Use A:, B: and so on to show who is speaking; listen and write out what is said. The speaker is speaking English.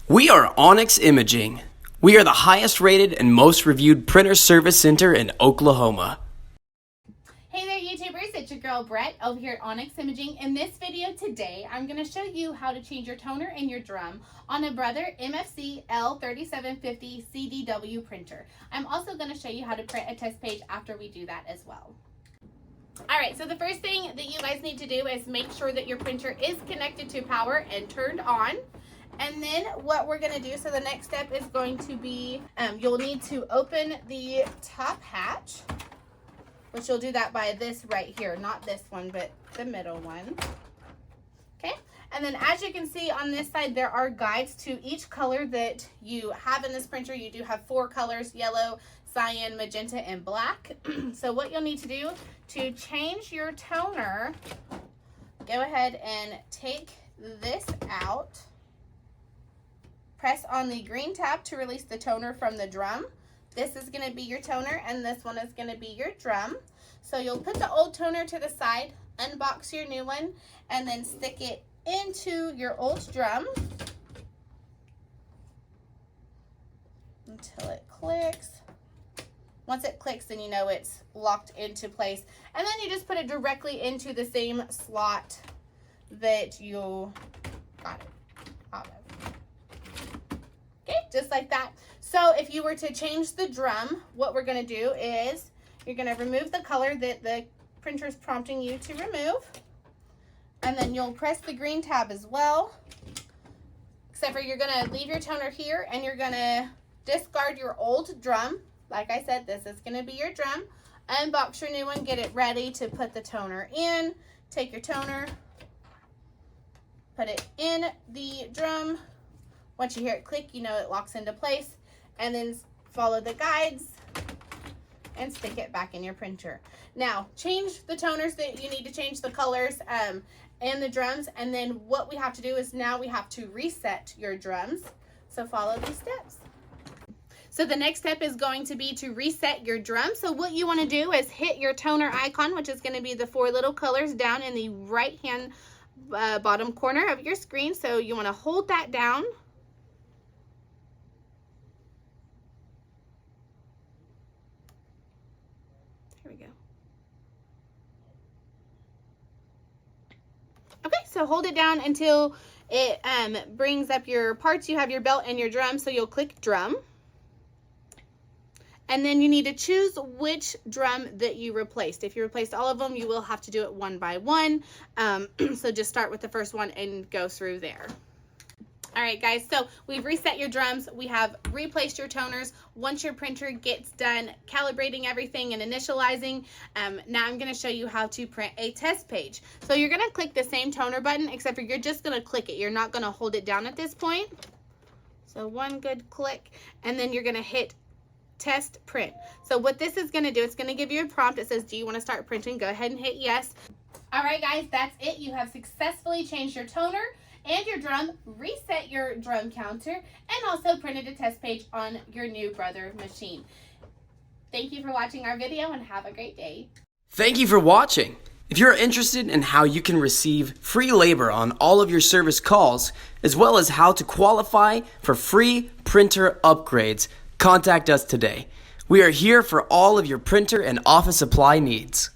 A: We are Onyx Imaging. We are the highest rated and most reviewed printer service center in Oklahoma.
B: Hey there YouTubers, it's your girl Brett over here at Onyx Imaging. In this video today, I'm going to show you how to change your toner and your drum on a Brother MFC L-3750CDW printer. I'm also going to show you how to print a test page after we do that as well. Alright, so the first thing that you guys need to do is make sure that your printer is connected to power and turned on. And then what we're going to do, so the next step is going to be, you'll need to open the top hatch, which you'll do that by this right here, not this one, but the middle one. Okay, and then as you can see on this side, there are guides to each color that you have in this printer. You do have 4 colors: yellow, cyan, magenta, and black. So what you'll need to do to change your toner, go ahead and take this out. Press on the green tab to release the toner from the drum. This is going to be your toner and this one is going to be your drum. So you'll put the old toner to the side, unbox your new one, and then stick it into your old drum until it clicks. Once it clicks, then you know it's locked into place. And then you just put it directly into the same slot that you got it out of. Okay, just like that. So if you were to change the drum, what we're going to do is you're going to remove the color that the printer is prompting you to remove. And then you'll press the green tab as well. Except for you're going to leave your toner here and you're going to discard your old drum. Like I said, this is going to be your drum. Unbox your new one, get it ready to put the toner in. Take your toner, put it in the drum. Once you hear it click, you know it locks into place, and then follow the guides and stick it back in your printer. Now, change the toners that you need to change the colors and the drums, and then what we have to do is now we have to reset your drums. So follow these steps. So the next step is going to be to reset your drum. So what you want to do is hit your toner icon, which is going to be the 4 little colors down in the right hand bottom corner of your screen. So you want to hold that down. Here we go. Okay, so hold it down until it brings up your parts. You have your belt and your drum, so you'll click drum. And then you need to choose which drum that you replaced. If you replaced all of them, you will have to do it one by one. So just start with the first one and go through there. All right, guys, so we've reset your drums. We have replaced your toners. Once your printer gets done calibrating everything and initializing, now I'm going to show you how to print a test page. So you're going to click the same toner button, except for you're just going to click it. You're not going to hold it down at this point. So one good click, and then you're going to hit test print. So what this is going to do, it's going to give you a prompt. It says, do you want to start printing? Go ahead and hit yes. All right, guys, that's it. You have successfully changed your toner and your drum, reset your drum counter, and also printed a test page on your new Brother machine. Thank you for watching our video and have a great day.
A: Thank you for watching. If you're interested in how you can receive free labor on all of your service calls, as well as how to qualify for free printer upgrades, contact us today. We are here for all of your printer and office supply needs.